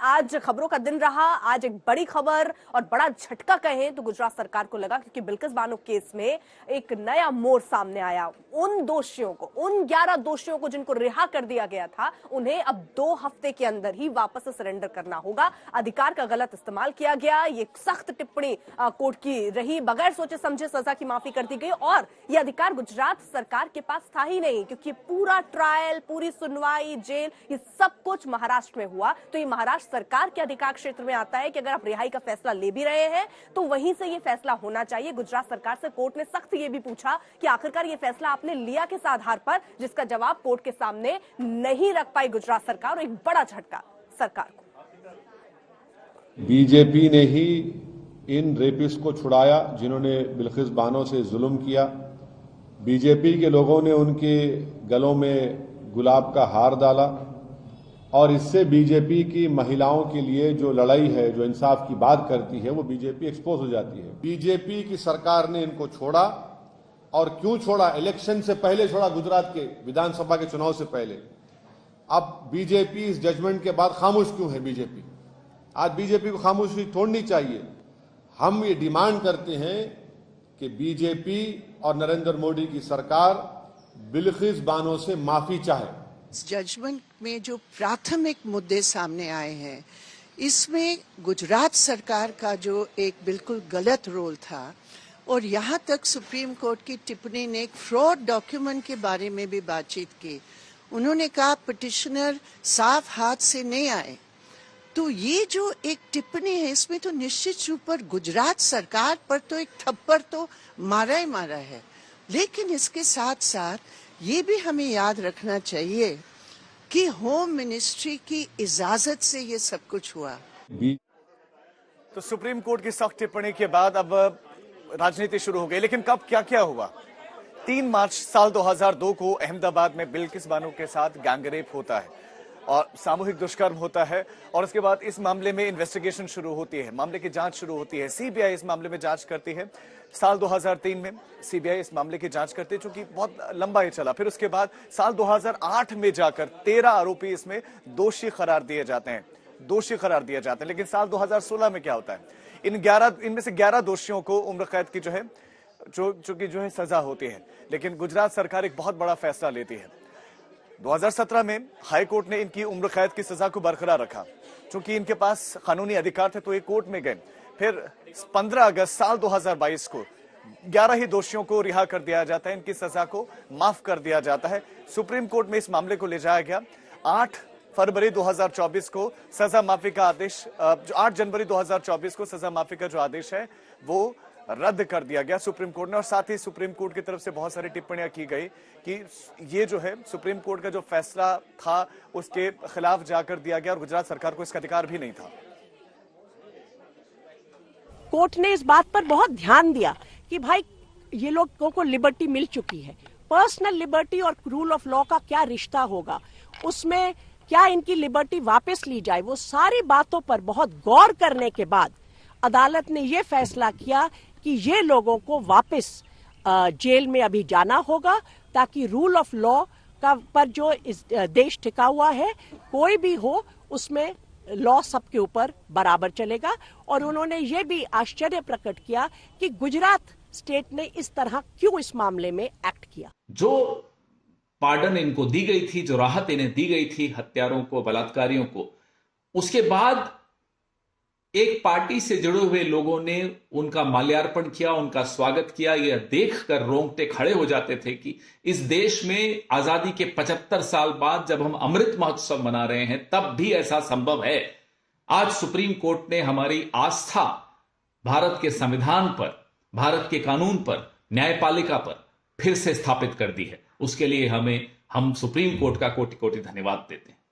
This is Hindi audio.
आज खबरों का दिन रहा। आज एक बड़ी खबर और बड़ा झटका कहें तो गुजरात सरकार को लगा, क्योंकि बिल्किस बानो केस में एक नया मोड़ सामने आया। उन दोषियों को, उन 11 दोषियों को जिनको रिहा कर दिया गया था, उन्हें अब 2 हफ्ते के अंदर ही वापस सरेंडर करना होगा। अधिकार का गलत इस्तेमाल किया गया, ये सख्त टिप्पणी कोर्ट की रही, बगैर सोचे समझे सजा की माफी कर दी गई। और ये अधिकार गुजरात सरकार के पास था ही नहीं, क्योंकि पूरा ट्रायल, पूरी सुनवाई, जेल, ये सब कुछ महाराष्ट्र में हुआ। तो ये महाराष्ट्र सरकार के अधिकार क्षेत्र में आता है कि अगर आप रिहाई का फैसला ले भी रहे हैं तो वहीं से ये फैसला होना चाहिए। गुजरात सरकार से कोर्ट ने सख्त ये भी पूछा कि आखिरकार ये फैसला आपने लिया किस आधार पर, जिसका जवाब कोर्ट के सामने नहीं रख पाई गुजरात सरकार। और एक बड़ा झटका सरकार को। बीजेपी ने ही इन रेपिस्ट को छुड़ाया जिन्होंने बिल्किस बानो से जुल्म किया। बीजेपी के लोगों ने उनके गलों में गुलाब का हार डाला और इससे बीजेपी की महिलाओं के लिए जो लड़ाई है, जो इंसाफ की बात करती है, वो बीजेपी एक्सपोज हो जाती है। बीजेपी की सरकार ने इनको छोड़ा, और क्यों छोड़ा? इलेक्शन से पहले छोड़ा, गुजरात के विधानसभा के चुनाव से पहले। अब बीजेपी इस जजमेंट के बाद खामोश क्यों है? बीजेपी आज बीजेपी को खामोशी तोड़नी चाहिए। हम ये डिमांड करते हैं कि बीजेपी और नरेंद्र मोदी की सरकार बिल्किस बानो से माफी चाहे। जजमेंट में जो प्राथमिक मुद्दे सामने आए हैं, इसमें गुजरात सरकार का जो एक बिल्कुल गलत रोल था, और यहाँ तक सुप्रीम कोर्ट की टिप्पणी ने एक फ्रॉड डॉक्यूमेंट के बारे में भी बातचीत की। उन्होंने कहा पिटिशनर साफ हाथ से नहीं आए। तो ये जो एक टिप्पणी है, इसमें तो निश्चित रूप पर गुजरात सरकार पर तो एक थप्पड़ तो मारा ही मारा है। लेकिन इसके साथ साथ ये भी हमें याद रखना चाहिए कि होम मिनिस्ट्री की इजाजत से ये सब कुछ हुआ। तो सुप्रीम कोर्ट की सख्त टिप्पणी के बाद अब राजनीति शुरू हो गई। लेकिन कब क्या क्या हुआ? 3 मार्च साल 2002 को अहमदाबाद में बिल्किस बानो के साथ गैंगरेप होता है और सामूहिक दुष्कर्म होता है। और उसके बाद इस मामले में इन्वेस्टिगेशन शुरू होती है, मामले की जांच शुरू होती है। सीबीआई इस मामले में जांच करती है। साल 2003 में सीबीआई इस मामले की जांच करती है, जो कि बहुत लंबा ही चला। फिर उसके बाद साल 2008 में जाकर 13 आरोपी इसमें दोषी करार दिए जाते हैं। लेकिन साल 2016 में क्या होता है? इनमें से 11 दोषियों को उम्र कैद की जो है सजा होती है। लेकिन गुजरात सरकार एक बहुत बड़ा फैसला लेती है। 2017 में हाई कोर्ट ने इनकी उम्र कैद की सजा को बरकरार रखा। चूंकि इनके पास कानूनी अधिकार थे तो ये कोर्ट में गए। फिर 15 अगस्त साल 2022 को 11 ही दोषियों को रिहा कर दिया जाता है, इनकी सजा को माफ कर दिया जाता है। सुप्रीम कोर्ट में इस मामले को ले जाया गया। 8 फरवरी 2024 को सजा माफी का आदेश, 8 जनवरी 2024 को सजा माफी का जो आदेश है वो रद्द कर दिया गया सुप्रीम कोर्ट ने। और साथ ही सुप्रीम कोर्ट की तरफ से बहुत सारी टिप्पणियां की गई कि ये जो है सुप्रीम कोर्ट का जो फैसला था उसके खिलाफ जाकर दिया गया और गुजरात सरकार को इसका अधिकार भी नहीं था। कोर्ट ने इस बात पर बहुत ध्यान दिया कि भाई ये लोगों को लिबर्टी मिल चुकी है। पर्सनल लिबर्टी और रूल ऑफ लॉ का क्या रिश्ता होगा, उसमें क्या इनकी लिबर्टी वापस ली जाए, वो सारी बातों पर बहुत गौर करने के बाद अदालत ने ये फैसला किया कि ये लोगों को वापस जेल में अभी जाना होगा, ताकि रूल ऑफ लॉ का पर जो इस देश टिका हुआ है, कोई भी हो उसमें लॉ सबके ऊपर बराबर चलेगा। और उन्होंने ये भी आश्चर्य प्रकट किया कि गुजरात स्टेट ने इस तरह क्यों इस मामले में एक्ट किया। जो पार्डन इनको दी गई थी, जो राहत इन्हें दी गई थी हत्यारों को, बलात्कारियों को, उसके बाद एक पार्टी से जुड़े हुए लोगों ने उनका माल्यार्पण किया, उनका स्वागत किया। यह देखकर रोंगटे खड़े हो जाते थे कि इस देश में आजादी के 75 साल बाद जब हम अमृत महोत्सव मना रहे हैं, तब भी ऐसा संभव है। आज सुप्रीम कोर्ट ने हमारी आस्था भारत के संविधान पर, भारत के कानून पर, न्यायपालिका पर फिर से स्थापित कर दी है। उसके लिए हम सुप्रीम कोर्ट का कोटि कोटि धन्यवाद देते हैं।